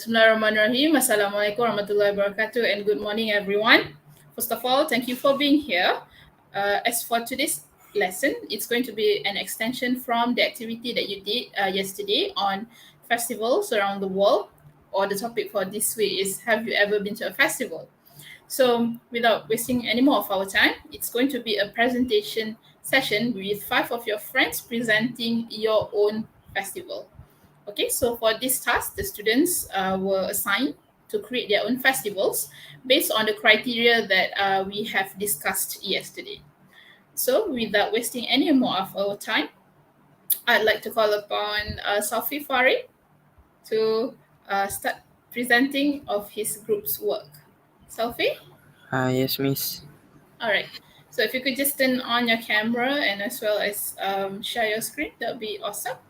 Bismillahirrahmanirrahim. Assalamualaikum warahmatullahi wabarakatuh and good morning everyone. First of all, thank you for being here. As for today's lesson, it's going to be an extension from the activity that you did yesterday on festivals around the world, or the topic for this week is have you ever been to a festival? So without wasting any more of our time, it's going to be a presentation session with 5 of your friends presenting your own festival. Okay, so for this task, the students were assigned to create their own festivals based on the criteria that we have discussed yesterday. So without wasting any more of our time, I'd like to call upon Safi Farid to start presenting of his group's work. Safi? Yes, Miss. All right. So if you could just turn on your camera and as well as share your screen, that would be awesome.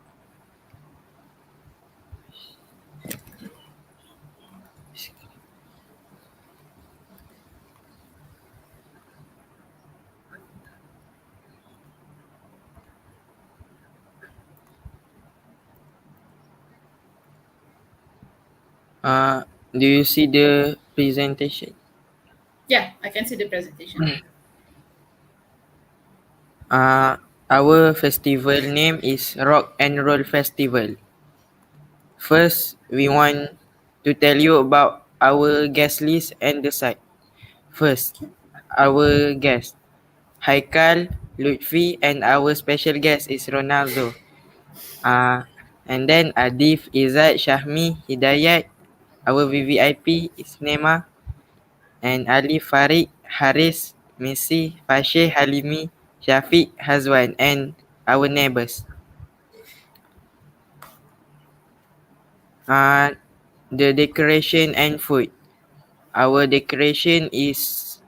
Do you see the presentation? Yeah, I can see the presentation. Our festival name is Rock and Roll Festival. First, we want to tell you about our guest list and the site. First, our guest, Haikal, Lutfi, and our special guest is Ronaldo. And then Adif, Izzat, Shahmi, Hidayat. Our VVIP is Nema, and Ali, Farid, Haris, Messi, Fashih, Halimi, Syafiq, Hazwan, and our neighbors. The decoration and food. Our decoration is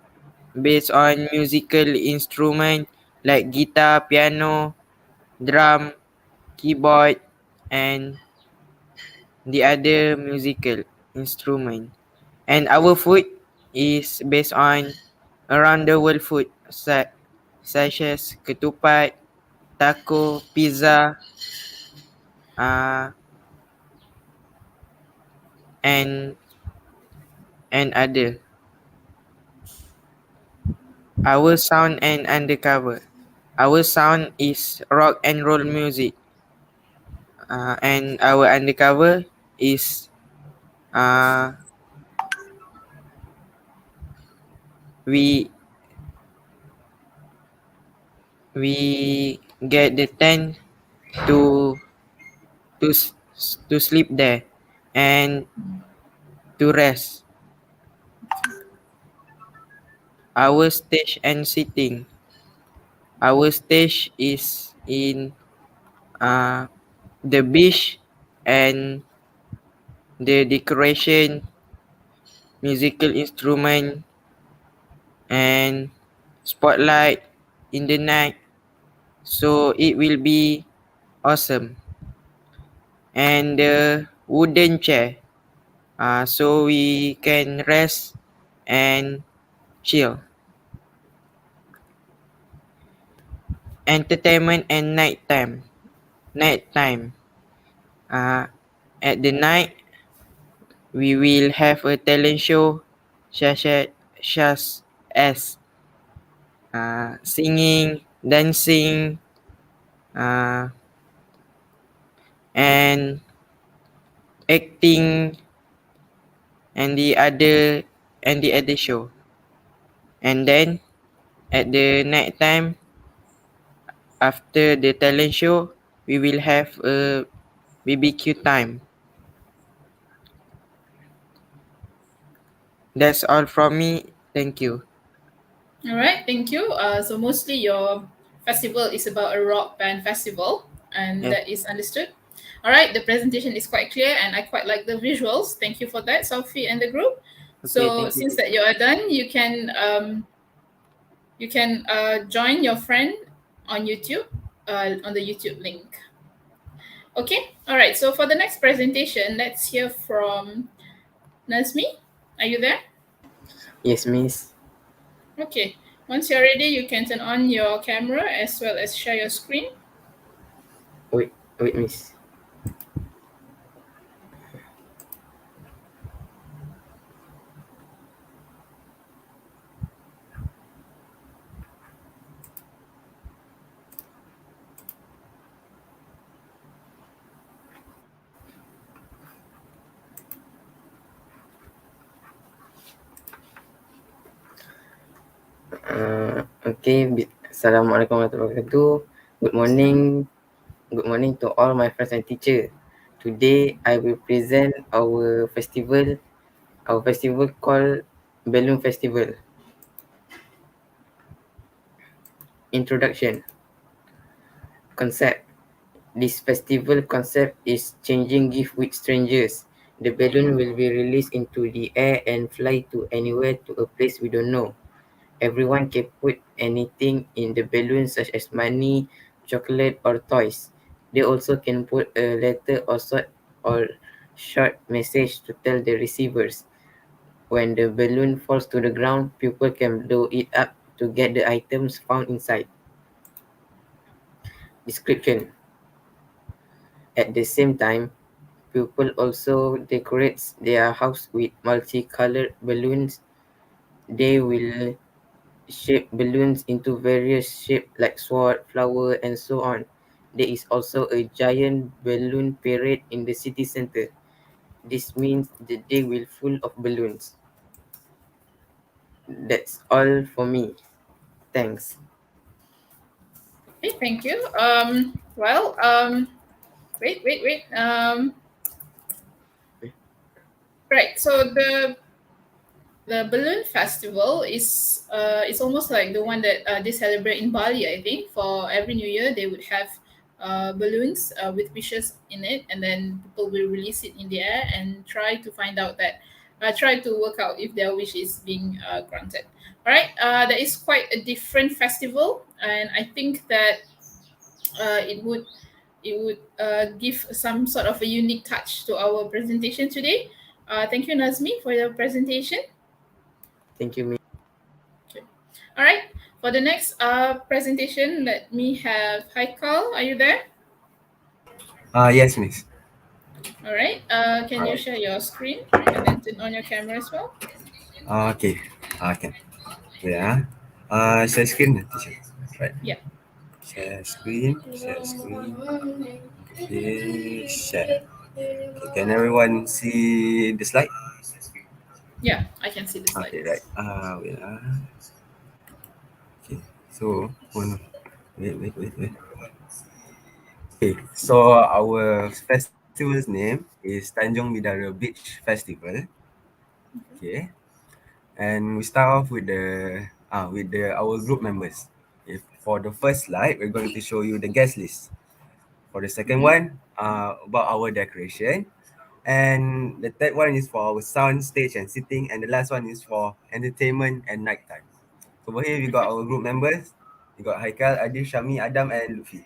based on musical instrument like guitar, piano, drum, keyboard, and the other musical instrument. And our food is based on around the world food such as ketupat, taco, pizza, and other. Our sound and undercover. Our sound is rock and roll music, and our undercover is we get the tent to to sleep there and to rest. Our stage and seating. Our stage is in the beach, and the decoration, musical instrument, and spotlight in the night. So it will be awesome. And the wooden chair, so we can rest and chill. Entertainment and nighttime. Nighttime. At the night, we will have a talent show such as singing, dancing, and acting, and the other show. And then at the night time, after the talent show, we will have a BBQ time. That's all from me. Thank you. All right, thank you. So mostly your festival is about a rock band festival, and Yes. that is understood. All right, the presentation is quite clear, and I quite like the visuals. Thank you for that, Sophie and the group. Okay, So thank you. since that you are done, you can join your friend on YouTube on the YouTube link. Okay, all right. So for the next presentation, let's hear from Nazmi. Are you there? Yes, Miss. Okay. Once you're ready, you can turn on your camera as well as share your screen. Wait, Miss. Assalamualaikum warahmatullahi wabarakatuh. Good morning. Salam. Good morning to all my friends and teacher. Today I will present our festival called Balloon Festival. Introduction. Concept. This festival concept is changing gift with strangers. The balloon will be released into the air and fly to anywhere to a place we don't know. Everyone can put anything in the balloon such as money, chocolate or toys. They also can put a letter or short message to tell the receivers. When the balloon falls to the ground, people can blow it up to get the items found inside. Description. At the same time, people also decorates their house with multicolored balloons. They will shape balloons into various shapes like sword, flower, and so on. There is also a giant balloon parade in the city center. This means the day will full of balloons. That's all for me. Thanks. Okay, thank you. Wait. Right. So the balloon festival is it's almost like the one that they celebrate in Bali. I think for every New Year they would have balloons with wishes in it, and then people will release it in the air and try to work out if their wish is being granted. All right, that is quite a different festival, and I think that it would give some sort of a unique touch to our presentation today. Thank you, Nazmi, for your presentation. Thank you, Miss. Okay. All right. For the next presentation, let me have Haikal. Are you there? Yes, miss. All right. Can you Alright. share your screen and then turn on your camera as well? Okay. Can. Wait, share screen, teacher. Right. Yeah. Share screen. Share screen. Okay. Share. Okay, can everyone see the slide? Yeah, I can see the Okay, slides. right. Wait. Okay. So, oh no. Wait. Okay. So our festival's name is Tanjung Bidara Beach Festival. Okay. And we start off with our group members. If for the first slide, we're going to show you the guest list. For the second Mm-hmm. one, about our decoration, and the third one is for our sound stage and sitting, and the last one is for entertainment and nighttime. So over here we got Okay. our group members. We got Haikal, Adil, Shami, Adam, and Luffy.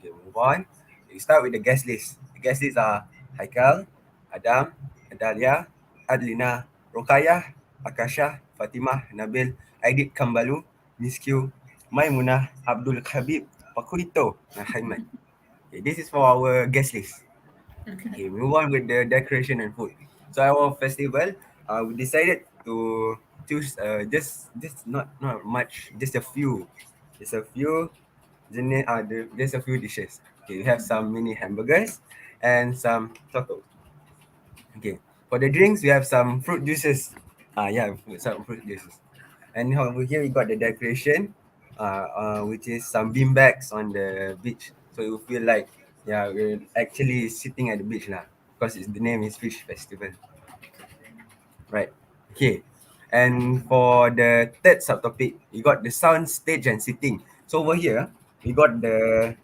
Okay, move on. We start with the guest list. The guest list are Haikal, Adam, Adalia, Adlina, Rokayah, Akasha, Fatimah, Nabil, Aidit Kambalu, Miss Q, Maimunah, Abdul Habib, Pakulito, and Haiman. Okay, this is for our guest list. Okay. Okay, move on with the decoration and food. So our festival, we decided to choose just not much, just a few there's a few dishes. Okay, we have some mini hamburgers and some tacos. Okay, for the drinks we have some fruit juices. Some fruit juices. And over here we got the decoration, which is some bean bags on the beach. So you feel like we're actually sitting at the beach lah, because the name is Fish Festival. Right. Okay. And for the third subtopic, we got the sound stage and sitting. So over here, we got the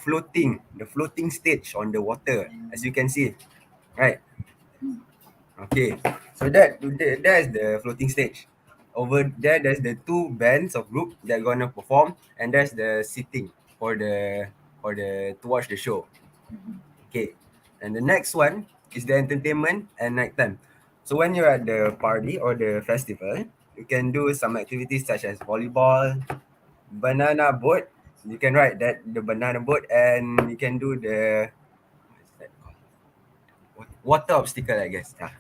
floating stage on the water, as you can see. Right. Okay. So that is the floating stage. Over there, there's the two bands of group that are gonna perform, and there's the sitting for the to watch the show. Okay. And the next one is the entertainment and nighttime. So when you're at the party or the festival, you can do some activities such as volleyball, banana boat. You can ride the banana boat, and you can do the what is that called? Water obstacle, I guess. Yeah.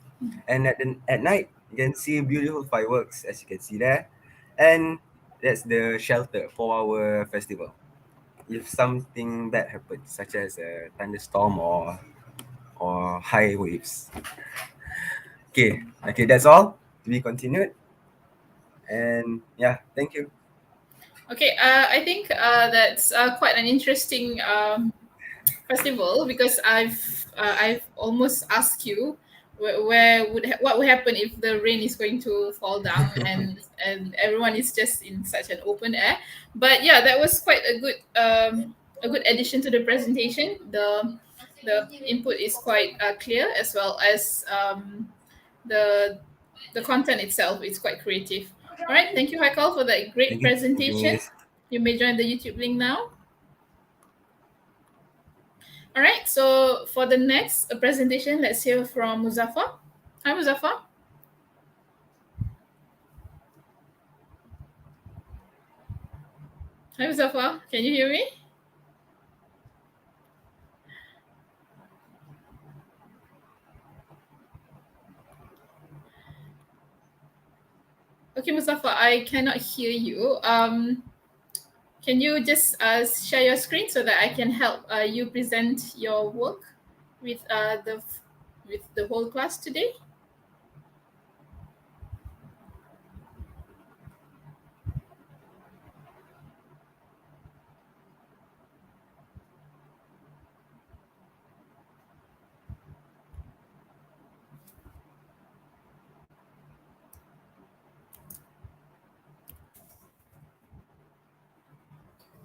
And at night, you can see beautiful fireworks, as you can see there. And that's the shelter for our festival. If something bad happens, such as a thunderstorm or high waves. Okay, that's all. To be continued. And yeah, thank you. Okay, I think that's quite an interesting festival because I've almost asked you what would happen if the rain is going to fall down and everyone is just in such an open air. But yeah, that was quite a good addition to the presentation. The input is quite clear, as well as the the content itself is quite creative. All right, thank you, Haikal, for that great Thank you, presentation. Miss. You may join the YouTube link now. All right, so for the next presentation, let's hear from Muzaffar. Hi, Muzaffar. Hi, Muzaffar. Can you hear me? Okay, Muzaffar, I cannot hear you. Can you just share your screen so that I can help you present your work with with the whole class today?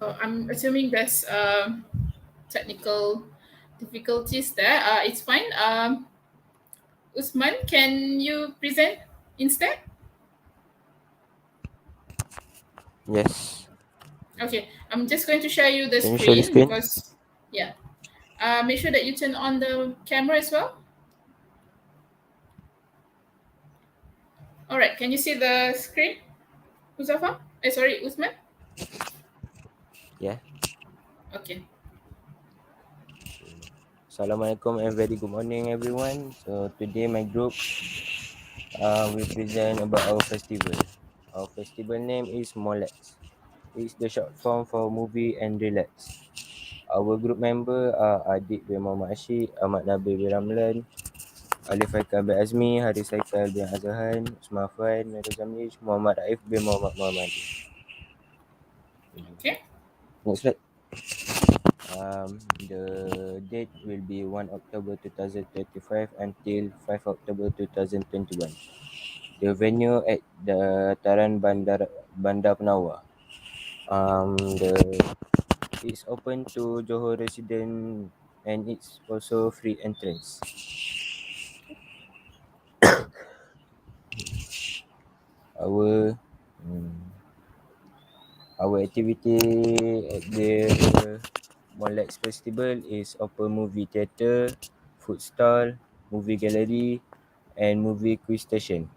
I'm assuming there's technical difficulties there. It's fine. Usman, can you present instead? Yes. Okay, I'm just going to share you the Can you share the screen screen? because, yeah. Make sure that you turn on the camera as well. All right, can you see the screen, Muzaffar? Sorry, Usman? Yeah. Okay. Assalamualaikum and very good morning everyone. So today my group will present about our festival. Our festival name is Molex. It's the short form for movie and relax. Our group member are Adik bin Muhammad Ashid, Ahmad Nabil bin Ramlan, Alif Haikal bin Azmi, Haris Haikal bin Azhan, Usman Afan, Mehru Zamij, Muhammad Raif bin Muhammad Muhammadi. Okay. Next slide. The date will be 1 October 2025 until 5 October 2021. The venue at the Taran Bandar Penawar. The it's open to Johor resident and it's also free entrance. Our our activity at the Molex Festival is open movie theatre, food stall, movie gallery, and movie quiz station.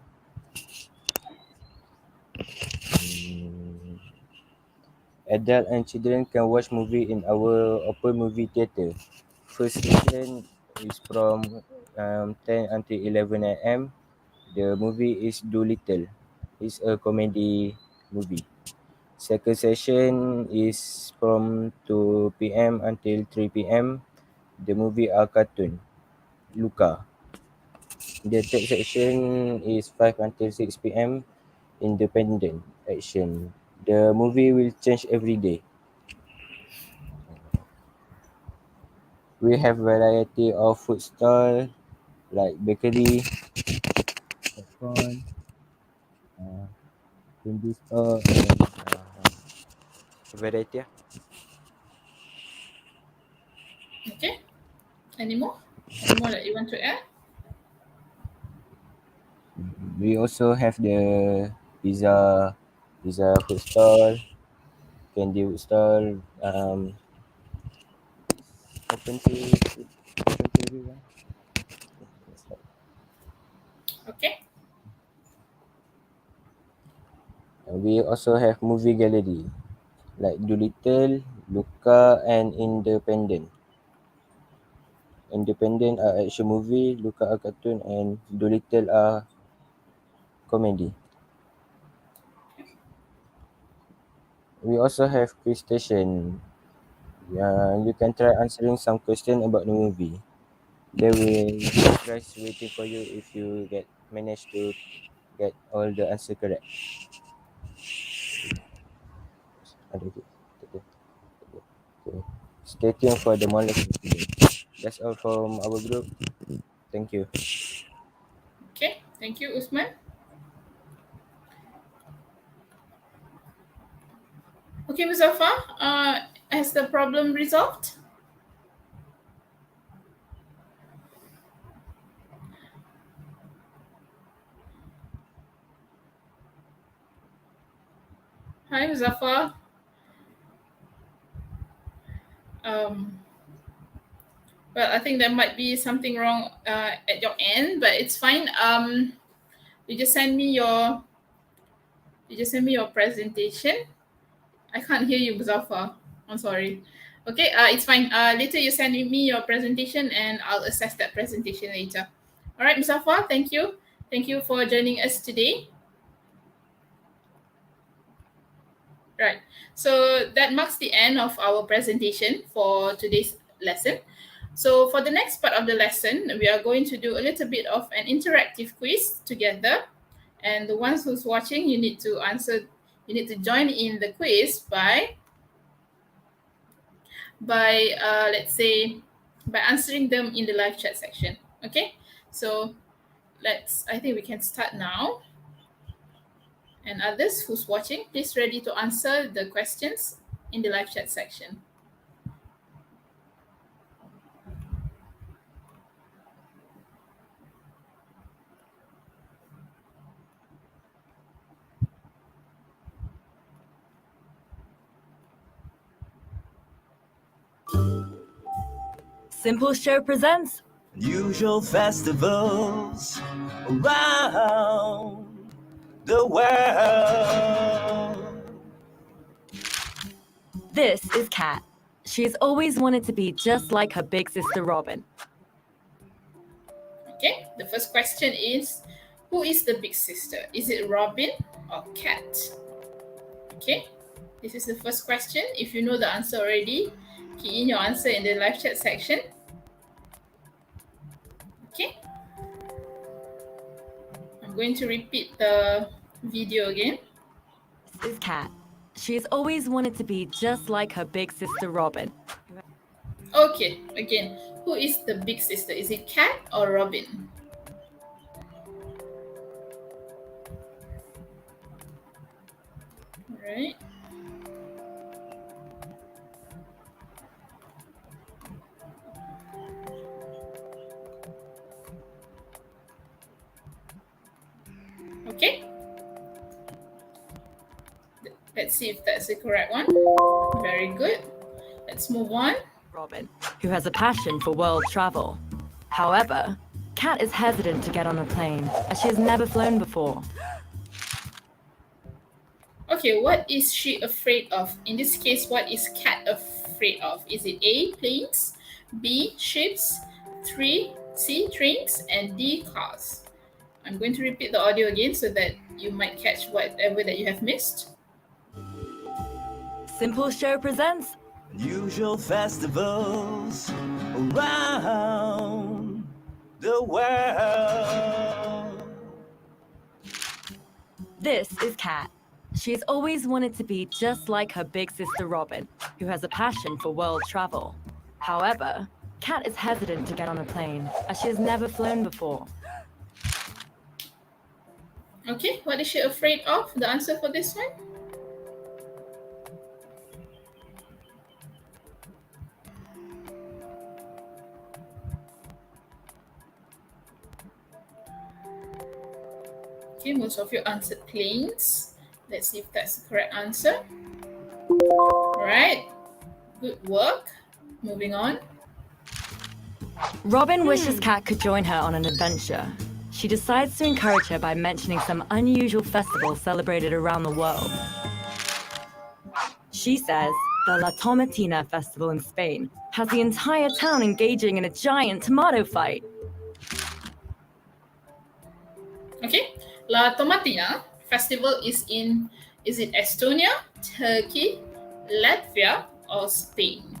Adult and children can watch movie in our open movie theatre. First session is from 10 until 11 a.m. The movie is Doolittle. It's a comedy movie. Second session is from 2 p.m. until 3 p.m. The movie are cartoon, Luca. The third section is 5 until 6 p.m. Independent action. The movie will change every day. We have variety of food stall like bakery, popcorn, uh, candy store, and variety. Okay. Any more? Any more that you want to add? We also have the pizza food stall, candy food stall, open to everyone. Okay. We also have movie gallery like Doolittle, Luca, and Independent. Independent are action movie, Luca are cartoon, and Doolittle are comedy. We also have quiz station. You can try answering some question about the movie. There will be a prize waiting for you if you manage to get all the answer correct. Okay. Stay tuned for the more lessons today. That's all from our group. Thank you. Okay, thank you, Usman. Okay, Muzaffar, has the problem resolved? Hi, Muzaffar. Well, I think there might be something wrong at your end, but it's fine. You just send me your presentation. I can't hear you, Muzaffar. I'm sorry. Okay, it's fine. Later you send me your presentation and I'll assess that presentation later. All right, Muzaffar, thank you. Thank you for joining us today. Right. So that marks the end of our presentation for today's lesson. So for the next part of the lesson, we are going to do a little bit of an interactive quiz together. And the ones who's watching, you need to join in the quiz by let's say by answering them in the live chat section. Okay, so I think we can start now. And others who's watching, please ready to answer the questions in the live chat section. Simple Show presents unusual festivals around the world. This is Kat. She's always wanted to be just like her big sister Robin. Okay, the first question is, who is the big sister? Is it Robin or Kat? Okay, this is the first question. If you know the answer already, key in your answer in the live chat section. Okay, I'm going to repeat the video again. This is Kat. She's always wanted to be just like her big sister Robin. Okay, again, who is the big sister? Is it Kat or Robin? All right. Okay. Let's see if that's the correct one. Very good. Let's move on. Robin, who has a passion for world travel. However, Kat is hesitant to get on a plane as she has never flown before. Okay, what is she afraid of? In this case, what is Kat afraid of? Is it A, planes, B, ships, C, trains, and D, cars? I'm going to repeat the audio again so that you might catch whatever that you have missed. Simple Show presents unusual festivals around the world. This is Kat. She's always wanted to be just like her big sister Robin, who has a passion for world travel. However, Kat is hesitant to get on a plane as she has never flown before. Okay, what is she afraid of? The answer for this one? Okay, most of you answered planes. Let's see if that's the correct answer. All right, good work. Moving on. Robin wishes Kat could join her on an adventure. She decides to encourage her by mentioning some unusual festival celebrated around the world. She says the La Tomatina festival in Spain has the entire town engaging in a giant tomato fight. Okay, La Tomatina festival is it Estonia, Turkey, Latvia, or Spain?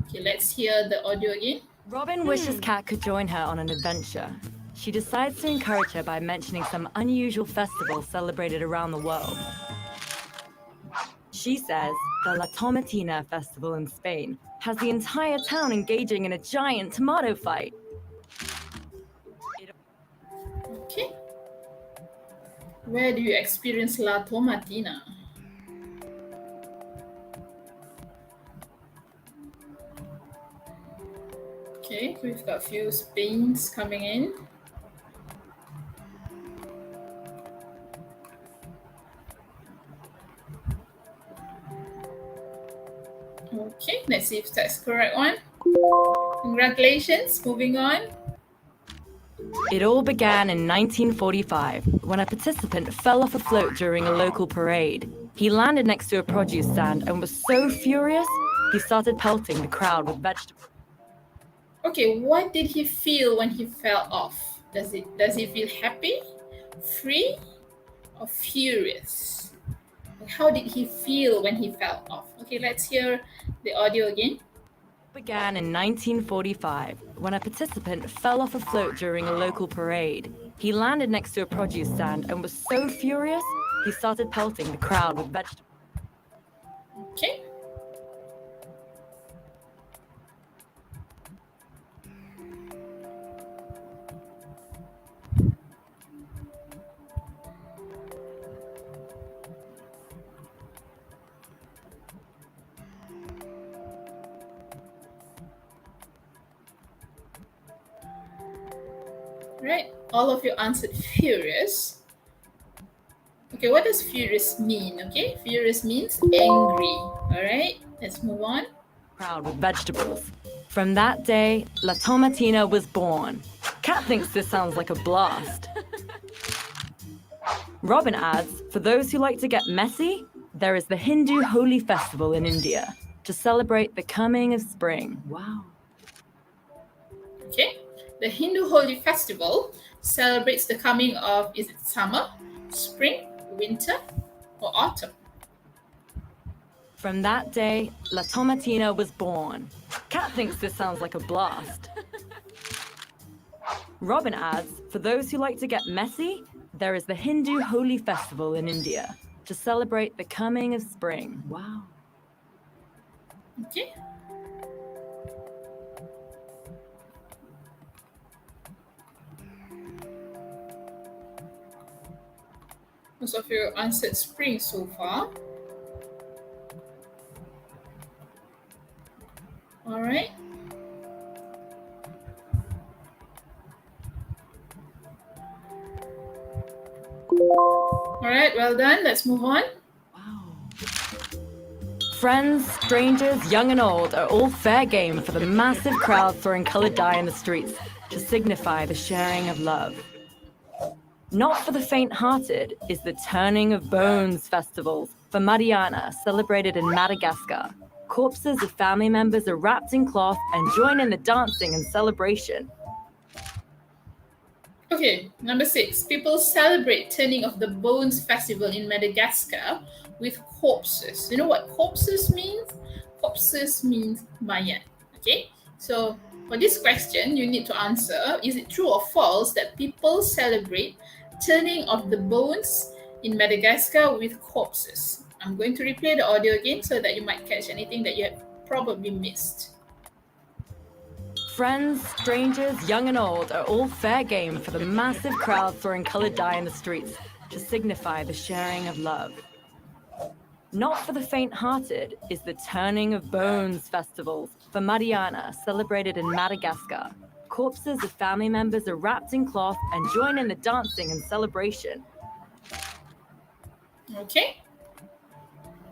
Okay, let's hear the audio again. Robin wishes Kat could join her on an adventure. She decides to encourage her by mentioning some unusual festival celebrated around the world. She She says the La Tomatina festival in Spain has the entire town engaging in a giant tomato fight. Okay. Where do you experience La Tomatina? Okay, we've got a few Spains coming in. Okay, let's see if that's the correct one. Congratulations, moving on. It all began in 1945 when a participant fell off a float during a local parade. He landed next to a produce stand and was so furious, he started pelting the crowd with vegetables. Okay, what did he feel when he fell off? Does he feel happy, free, or furious? How did he feel when he fell off? Okay, let's hear the audio again. Began in 1945 when a participant fell off a float during a local parade. He landed next to a produce stand and was so furious, he started pelting the crowd with vegetables. Okay. Right, all of you answered furious. Okay, what does furious mean? Okay, furious means angry. All right, let's move on. Crowd with vegetables. From that day, La Tomatina was born. Kat thinks this sounds like a blast. Robin adds, for those who like to get messy, there is the Hindu Holi festival in India to celebrate the coming of spring. Wow. Okay, the Hindu Holi festival celebrates the coming of, is it summer, spring, winter, or autumn? From that day, La Tomatina was born. Kat thinks this sounds like a blast. Robin adds, for those who like to get messy, there is the Hindu Holi festival in India to celebrate the coming of spring. Wow. Okay. Most of you answered spring so far. All right. All right, well done. Let's move on. Friends, strangers, young and old are all fair game for the massive crowd throwing colored dye in the streets to signify the sharing of love. Not for the faint-hearted is the Turning of Bones festival for Mariana, celebrated in Madagascar. Corpses of family members are wrapped in cloth and join in the dancing and celebration. Okay, number 6. People celebrate Turning of the Bones festival in Madagascar with corpses. You know what corpses means? Corpses means mayat. Okay, so for this question, you need to answer, is it true or false that people celebrate turning of the bones in Madagascar with corpses? I'm going to replay the audio again so that you might catch anything that you have probably missed. Friends, strangers, young and old are all fair game for the massive crowd throwing colored dye in the streets to signify the sharing of love. Not for the faint-hearted is the Turning of Bones festival for Mariana, celebrated in Madagascar. Corpses of family members are wrapped in cloth and join in the dancing and celebration. Okay.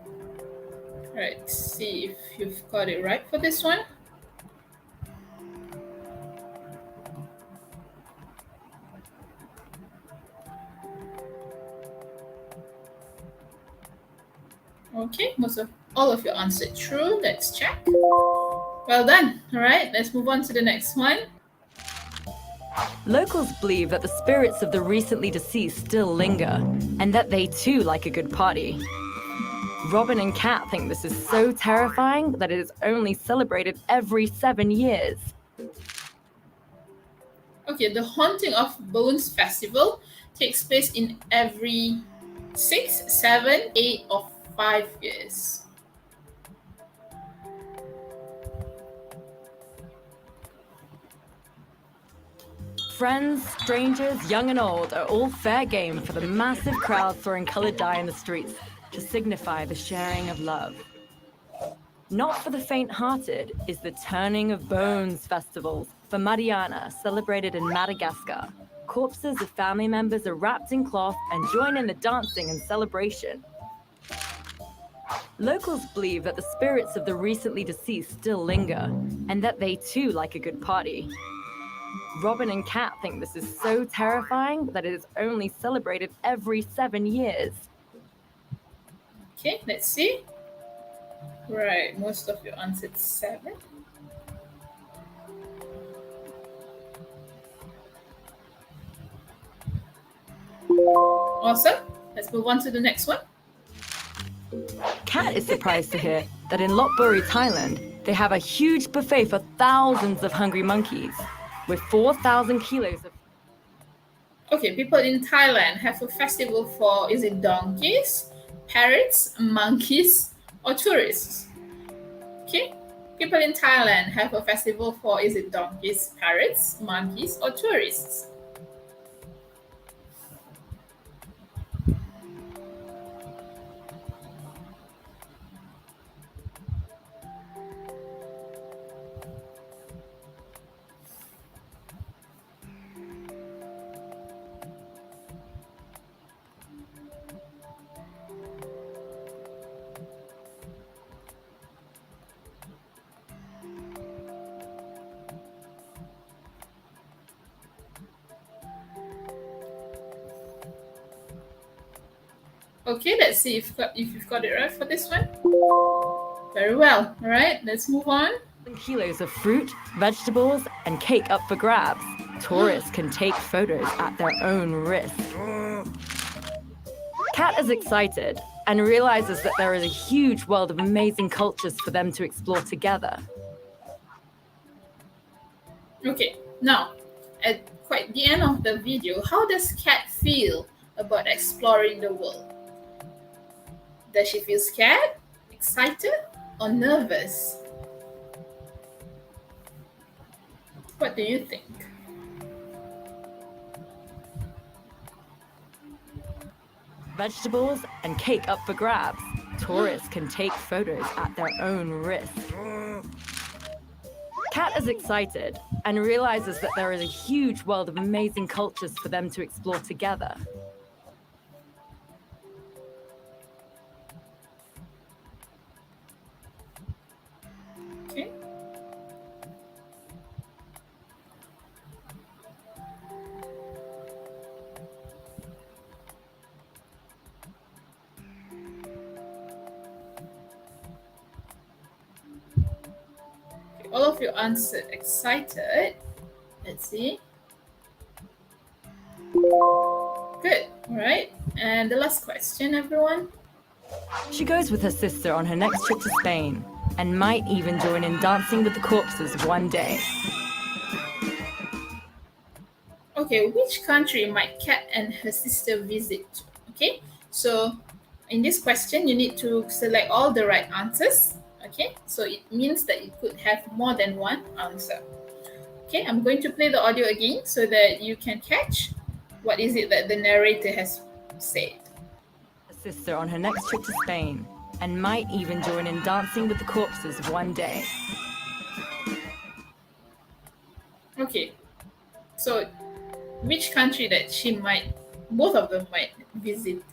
All right, let's see if you've got it right for this one. Okay, all of you answered true. Let's check. Well done. All right, let's move on to the next one. Locals believe that the spirits of the recently deceased still linger, and that they too like a good party. Robin and Kat think this is so terrifying that it is only celebrated every 7 years. Okay, the Haunting of Bones festival takes place in every 6, 7, 8, or 5 years. Friends, strangers, young and old are all fair game for the massive crowd throwing colored dye in the streets to signify the sharing of love. Not for the faint-hearted is the Turning of Bones festivals for Mariana, celebrated in Madagascar. Corpses of family members are wrapped in cloth and join in the dancing and celebration. Locals believe that the spirits of the recently deceased still linger, and that they too like a good party. Robin and Kat think this is so terrifying that it is only celebrated every 7 years. Okay, let's see. Right, most of you answered 7. Awesome. Let's move on to the next one. Kat is surprised to hear that in Lopburi, Thailand, they have a huge buffet for thousands of hungry monkeys, with 4,000 kilos of... Okay, people in Thailand have a festival for, is it donkeys, parrots, monkeys, or tourists? Okay, people in Thailand have a festival for, is it donkeys, parrots, monkeys, or tourists? Okay, let's see if you've got it right for this one. Very well. All right, let's move on. Kilos of fruit, vegetables, and cake up for grabs. Tourists can take photos at their own risk. Kat is excited and realizes that there is a huge world of amazing cultures for them to explore together. Okay, now, at quite the end of the video, how does Kat feel about exploring the world? Does she feel scared, excited, or nervous? What do you think? Vegetables and cake up for grabs. Tourists can take photos at their own risk. Kat is excited and realizes that there is a huge world of amazing cultures for them to explore together. Okay. All of you answered excited. Let's see. Good. All right. And the last question, everyone. She goes with her sister on her next trip to Spain and might even join in Dancing with the Corpses one day. Okay, which country might Kat and her sister visit? Okay, so in this question, you need to select all the right answers. Okay, so it means that you could have more than one answer. Okay, I'm going to play the audio again so that you can catch what is it that the narrator has said. Her sister on her next trip to Spain and might even join in Dancing with the Corpses one day. Okay, so which country that she might, both of them might visit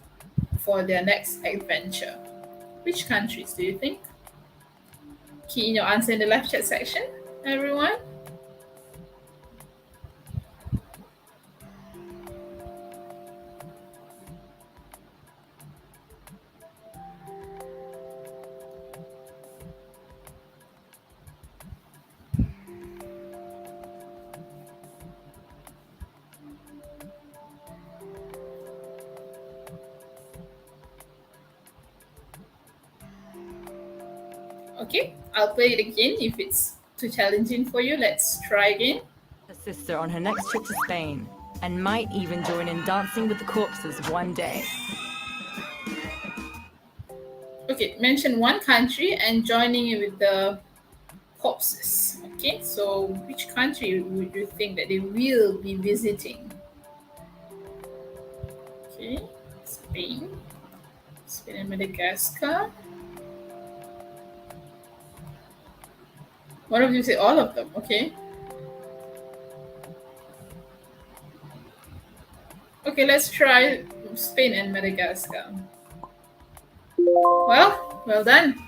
for their next adventure? Which countries do you think? Key in your answer in the live chat section, everyone. Okay, I'll play it again if it's too challenging for you. Let's try again. Her sister on her next trip to Spain and might even join in Dancing with the Corpses one day. Okay, mention one country and joining it with the corpses. Okay, so which country would you think that they will be visiting? Okay, Spain. Spain and Madagascar. One of you say all of them, okay? Okay, let's try Spain and Madagascar. Well done.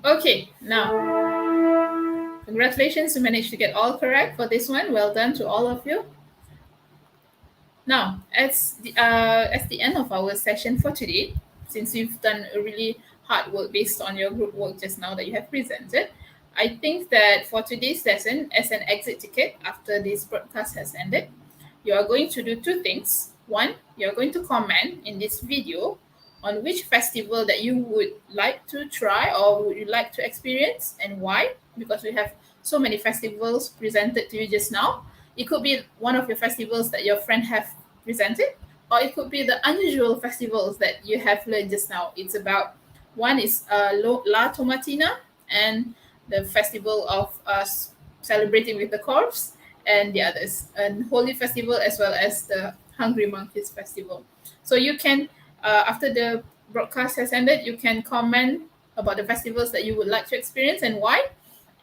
Okay, now, congratulations, you managed to get all correct for this one. Well done to all of you. Now, as the end of our session for today, since you've done a really hard work based on your group work just now that you have presented, I think that for today's lesson, as an exit ticket after this broadcast has ended, you are going to do two things. One, you're going to comment in this video on which festival that you would like to try or would you like to experience and why, because we have so many festivals presented to you just now. It could be one of your festivals that your friend have presented, or it could be the unusual festivals that you have learned just now. It's about one is La Tomatina and the festival of us celebrating with the corpse, and the others, and Holy Festival as well as the Hungry Monkeys Festival. So you can, after the broadcast has ended, you can comment about the festivals that you would like to experience and why.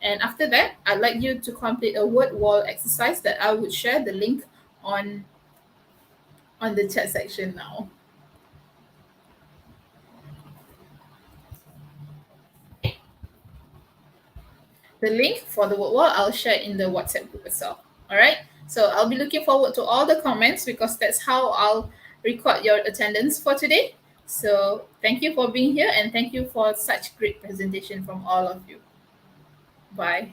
And after that, I'd like you to complete a word wall exercise that I would share the link on the chat section now. The link for the word wall I'll share in the WhatsApp group itself. All right. So I'll be looking forward to all the comments because that's how I'll record your attendance for today. So thank you for being here and thank you for such great presentation from all of you. Bye.